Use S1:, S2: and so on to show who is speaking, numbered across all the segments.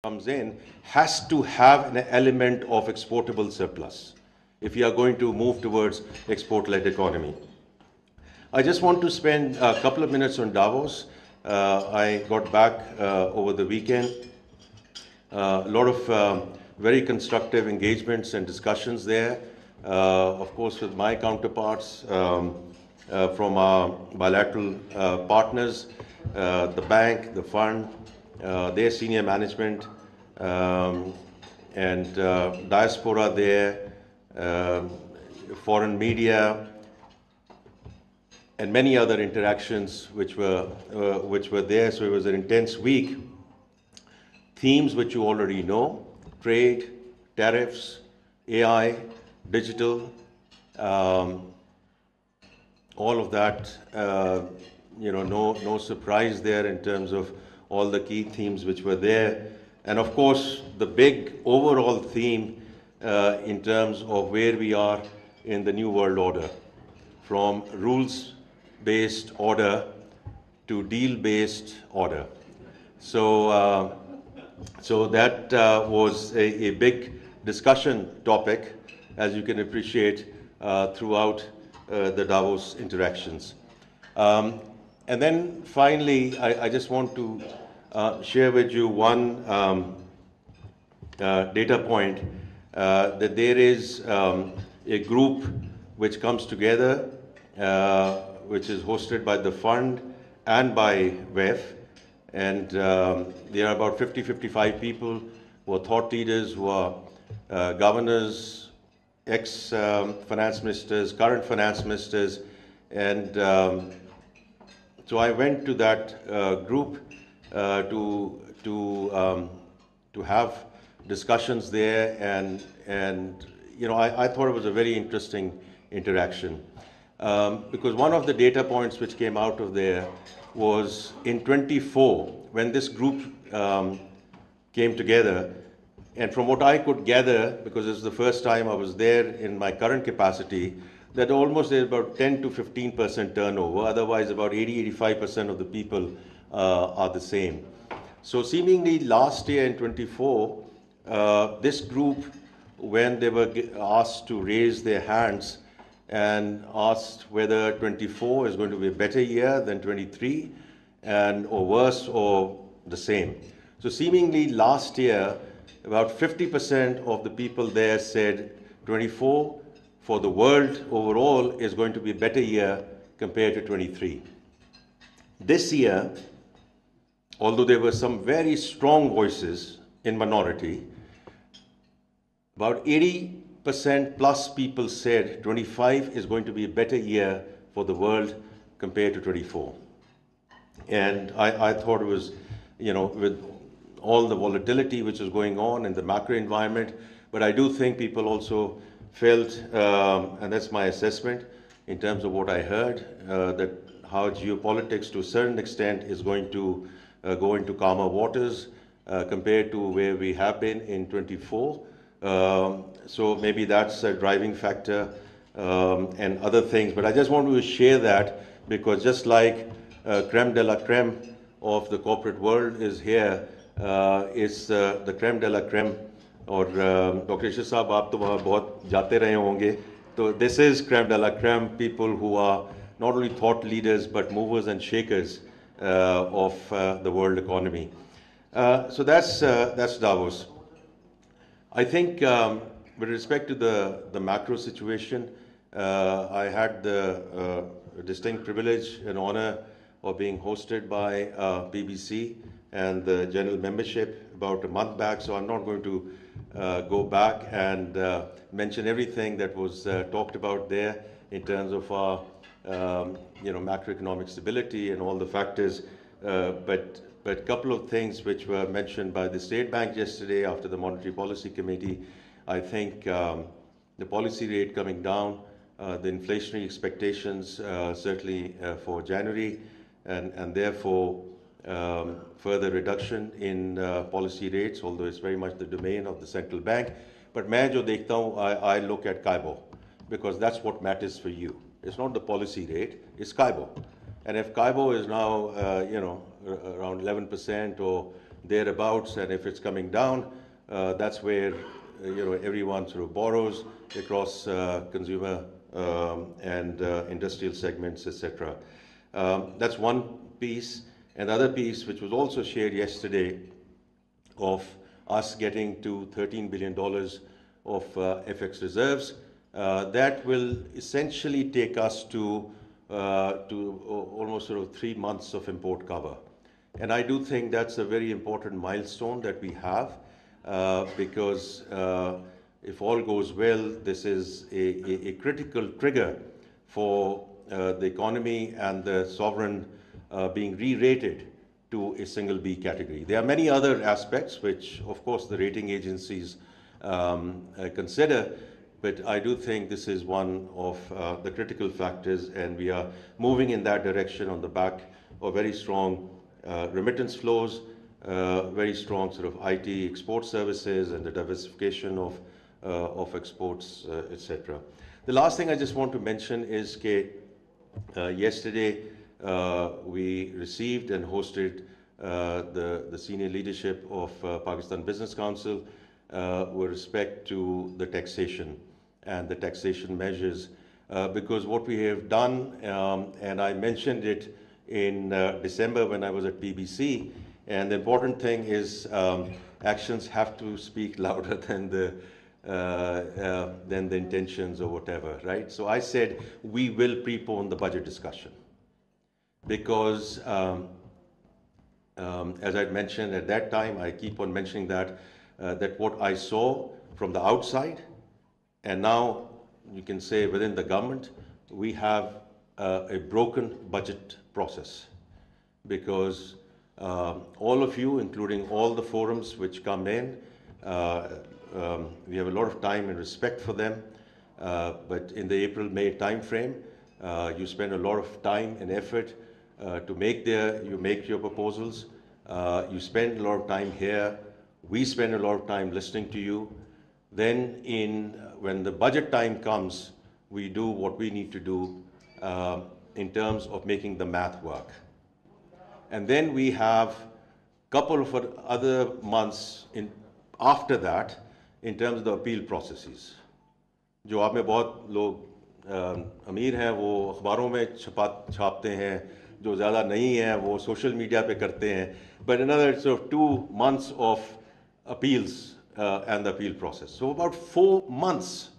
S1: comes in has to have an element of exportable surplus if you are going to move towards export-led economy. I just want to spend a couple of minutes on Davos. I got back over the weekend. A lot of very constructive engagements and discussions there, of course, with my counterparts from our bilateral partners, the bank, the fund, their senior management, and diaspora there, foreign media, and many other interactions which were there. So it was an intense week. Themes which you already know: trade, tariffs, AI, digital, all of that. No surprise there in terms of all the key themes which were there. And of course, the big overall theme in terms of where we are in the new world order, from rules-based order to deal-based order. So that was a big discussion topic, as you can appreciate, throughout the Davos interactions. And then finally, I just want to share with you one data point, that there is a group which comes together, which is hosted by the fund and by WEF, and there are about 50-55 people who are thought leaders, who are governors, ex-finance ministers, current finance ministers, and so I went to that group to have discussions there, and I thought it was a very interesting interaction, because one of the data points which came out of there was in 24, when this group came together, and from what I could gather, because it's the first time I was there in my current capacity, that almost there's about 10 to 15% turnover. Otherwise, about 80-85% of the people are the same. So seemingly last year in 24, this group, when they were asked to raise their hands and asked whether 24 is going to be a better year than 23, or worse, or the same. So seemingly last year, about 50% of the people there said 24 for the world overall is going to be a better year compared to 23. This year, although there were some very strong voices in minority, about 80% plus people said 25 is going to be a better year for the world compared to 24. And I thought it was, with all the volatility which is going on in the macro environment, but I do think people also felt, and that's my assessment in terms of what I heard, that how geopolitics to a certain extent is going to go into calmer waters compared to where we have been in 24. So maybe that's a driving factor, and other things. But I just want to share that, because just like creme de la creme of the corporate world is here, is the creme de la creme. और doctor Ishar साहब, आप तो वहाँ बहुत जाते रहे होंगे, तो this is creme de la creme, people who are not only thought leaders but movers and shakers of the world economy. So that's Davos. I think with respect to the macro situation, I had the distinct privilege and honor of being hosted by BBC and the general membership about a month back, so I'm not going to go back and mention everything that was talked about there in terms of our macroeconomic stability and all the factors, but a couple of things which were mentioned by the State Bank yesterday after the Monetary Policy Committee. I think the policy rate coming down, the inflationary expectations certainly for January, and therefore further reduction in policy rates, although it's very much the domain of the central bank. But मैं जो देखता हूँ, I look at KIBOR, because that's what matters for you. It's not the policy rate, it's KIBOR. And if KIBOR is now, around 11% or thereabouts, and if it's coming down, that's where everyone sort of borrows across consumer and industrial segments, etc. That's one piece. Another piece, which was also shared yesterday, of us getting to $13 billion of FX reserves, that will essentially take us to almost sort of 3 months of import cover. And I do think that's a very important milestone that we have, because if all goes well, this is a critical trigger for the economy and the sovereign being re-rated to a single B category. There are many other aspects which, of course, the rating agencies consider, but I do think this is one of the critical factors, and we are moving in that direction on the back of very strong remittance flows, very strong sort of IT export services, and the diversification of exports, etc. The last thing I just want to mention is that yesterday we received and hosted the senior leadership of Pakistan Business Council with respect to the taxation and the taxation measures, because what we have done, and I mentioned it in December when I was at PBC, and the important thing is actions have to speak louder than the intentions or whatever, right? So I said we will prepone the budget discussion because, as I mentioned at that time, I keep on mentioning that what I saw from the outside, and now you can say within the government, we have a broken budget process, because all of you, including all the forums which come in, we have a lot of time and respect for them, but in the April-May timeframe, you spend a lot of time and effort to make your proposals. You spend a lot of time here. We spend a lot of time listening to you. Then when the budget time comes, we do what we need to do in terms of making the math work. And then we have a couple of other months after that in terms of the appeal processes. जो आप में बहुत लोग अमीर हैं वो अखबारों में छापते हैं, जो ज़्यादा नहीं हैं वो सोशल मीडिया पे करते हैं. But another sort of 2 months of appeals and the appeal process. So about 4 months,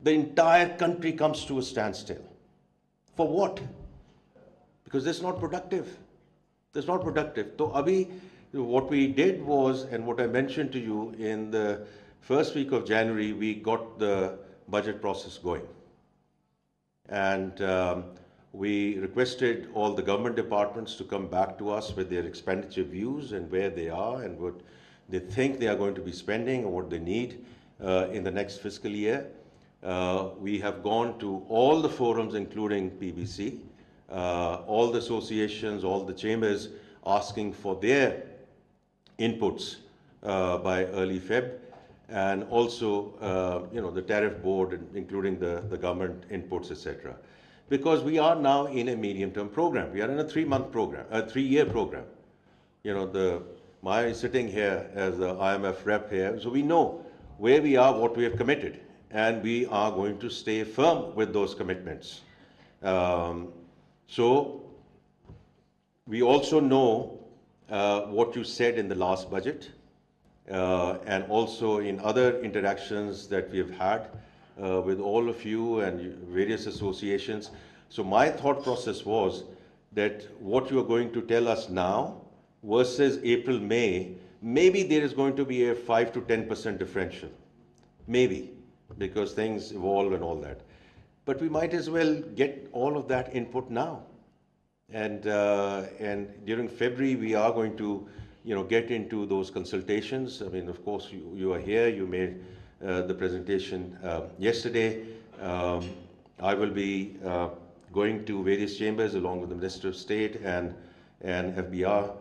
S1: the entire country comes to a standstill. For what? Because it's not productive. It's not productive. So abhi, what we did was, and what I mentioned to you, in the first week of January, we got the budget process going. And we requested all the government departments to come back to us with their expenditure views and where they are and what they think they are going to be spending or what they need in the next fiscal year. We have gone to all the forums, including PBC, all the associations, all the chambers, asking for their inputs by early Feb, and also the tariff board, including the government inputs, etc. Because we are now in a medium-term program. We are in a 3-month program, a 3-year program. My sitting here as the IMF rep here, so we know where we are, what we have committed, and we are going to stay firm with those commitments. So we also know what you said in the last budget, and also in other interactions that we have had with all of you and various associations. So my thought process was that what you are going to tell us now versus April, May, maybe there is going to be a 5 to 10% differential. Maybe, because things evolve and all that. But we might as well get all of that input now. And during February, we are going to get into those consultations. I mean, of course, you are here. You made the presentation yesterday. I will be going to various chambers along with the Minister of State and FBR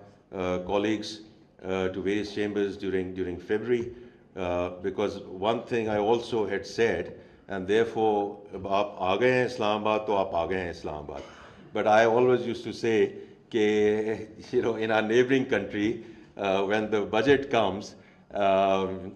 S1: colleagues to various chambers during February, because one thing I also had said, and therefore, आप आ गए हैं इस्लामाबाद तो आप आ गए हैं Islamabad. But I always used to say, in our neighboring country, when the budget comes, the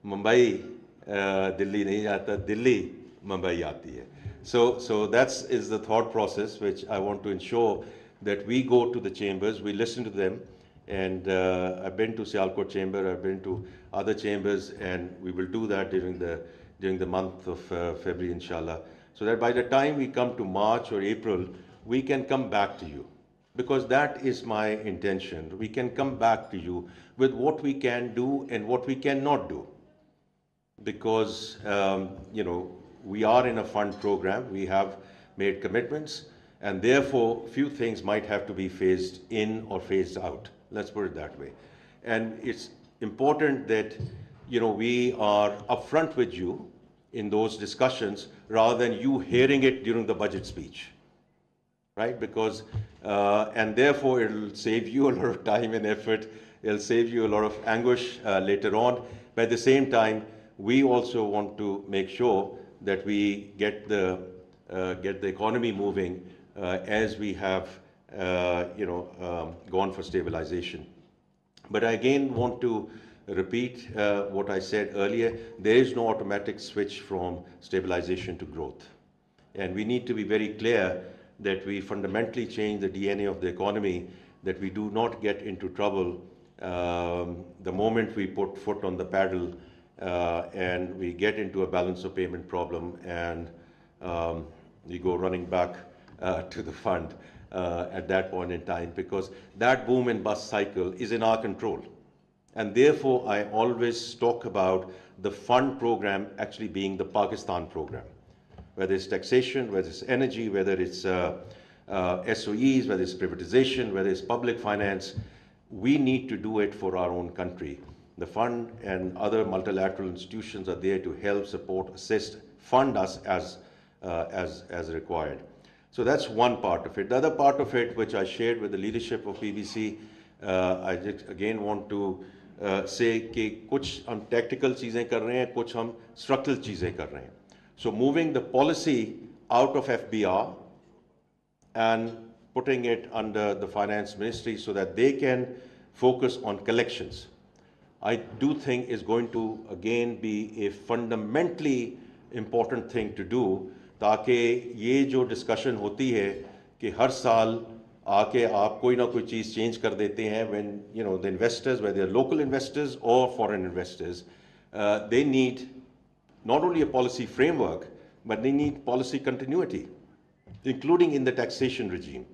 S1: Mumbai, Delhi nahi aata, Delhi, Mumbai aati hai. So that's is the thought process which I want to ensure that we go to the chambers, we listen to them, and I've been to Sialkot chamber, I've been to other chambers, and we will do that during the month of February, inshallah, so that by the time we come to March or April, we can come back to you. Because that is my intention. We can come back to you with what we can do and what we cannot do. Because, we are in a fund program, we have made commitments, and therefore few things might have to be phased in or phased out. Let's put it that way. And it's important that, we are upfront with you in those discussions rather than you hearing it during the budget speech. Right? Because, and therefore it'll save you a lot of time and effort, it'll save you a lot of anguish later on. But at the same time, we also want to make sure that we get the economy moving as we have, gone for stabilization. But I again want to repeat what I said earlier. There is no automatic switch from stabilization to growth. And we need to be very clear that we fundamentally change the DNA of the economy, that we do not get into trouble the moment we put foot on the paddle and we get into a balance of payment problem and we go running back to the fund at that point in time, because that boom and bust cycle is in our control. And therefore, I always talk about the fund program actually being the Pakistan program. Whether it's taxation, whether it's energy, whether it's SOEs, whether it's privatization, whether it's public finance, we need to do it for our own country. The fund and other multilateral institutions are there to help, support, assist, fund us as required. So that's one part of it. The other part of it, which I shared with the leadership of PBC, I just again want to say कि कुछ हम tactical चीज़ें कर रहे हैं, कुछ हम structural चीज़ें कर रहे हैं. So moving the policy out of FBR and putting it under the finance ministry so that they can focus on collections, I do think is going to again be a fundamentally important thing to do, ताकि ये जो discussion होती है कि हर साल आके आप कोई ना कोई चीज़ change कर देते हैं, when the investors, whether they're local investors or foreign investors, they need not only a policy framework, but they need policy continuity, including in the taxation regime.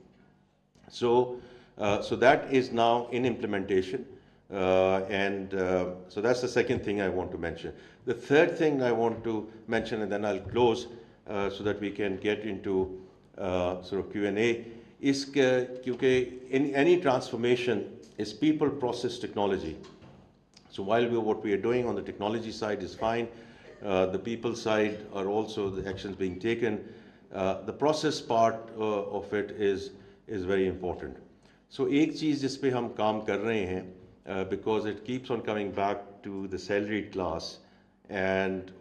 S1: So that is now in implementation, so that's the second thing I want to mention. The third thing I want to mention, and then I'll close so that we can get into sort of Q&A, is क्योंकि in any transformation is people, process, technology. So while what we are doing on the technology side is fine, the people side are also the actions being taken. The process part of it is very important. So एक चीज़ जिस पे हम काम कर रहे हैं, because it keeps on coming back to the salaried class and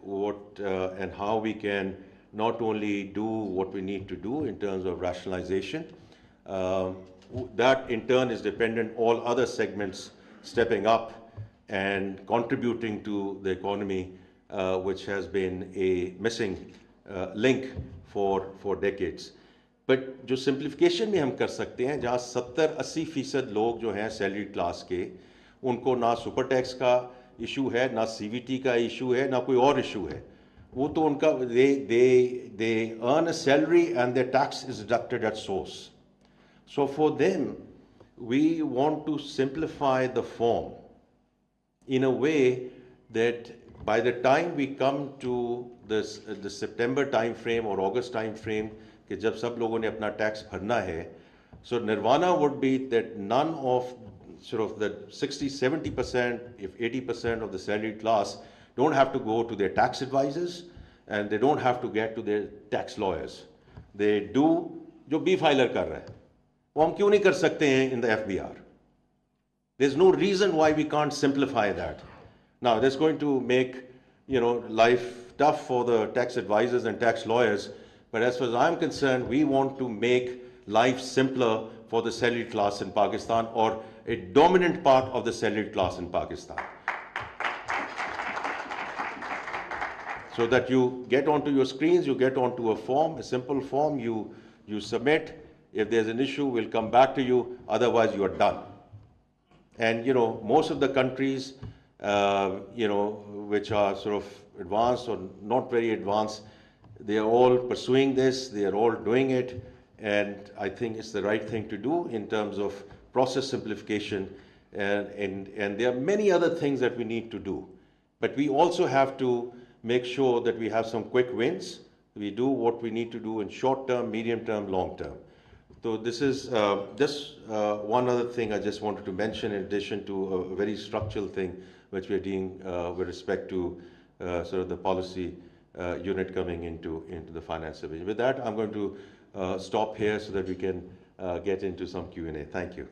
S1: and how we can not only do what we need to do in terms of rationalization, that in turn is dependent all other segments stepping up and contributing to the economy, which has been a missing link for decades. But जो simplification में हम कर सकते हैं, जहाँ 70-80% लोग जो हैं salaried class के, उनको ना super tax का issue है, ना CVT का issue है, ना कोई और issue है. वो तो उनका they earn a salary and their tax is deducted at source. So for them, we want to simplify the form in a way that by the time we come to the September time frame or August time frame, कि जब सब लोगों ने अपना tax भरना है, so nirvana would be that none of sort of the 60-70%, if 80% of the salaried class don't have to go to their tax advisors and they don't have to get to their tax lawyers. They do जो B-filer कर रहा है, वो हम क्यों नहीं कर सकते हैं in the FBR? There's no reason why we can't simplify that. Now, that's going to make life tough for the tax advisors and tax lawyers, but as far as I'm concerned, we want to make life simpler for the salaried class in Pakistan, or a dominant part of the salaried class in Pakistan. So that you get onto your screens, you get onto a form, a simple form, you submit. If there's an issue, we'll come back to you. Otherwise, you are done. And most of the countries, which are sort of advanced or not very advanced, they are all pursuing this. They are all doing it, and I think it's the right thing to do in terms of process simplification. And there are many other things that we need to do, but we also have to make sure that we have some quick wins. We do what we need to do in short term, medium term, long term. So this is just one other thing I just wanted to mention, in addition to a very structural thing which we are doing with respect to sort of the policy unit coming into the finance division. With that, I'm going to stop here so that we can get into some Q&A. Thank you.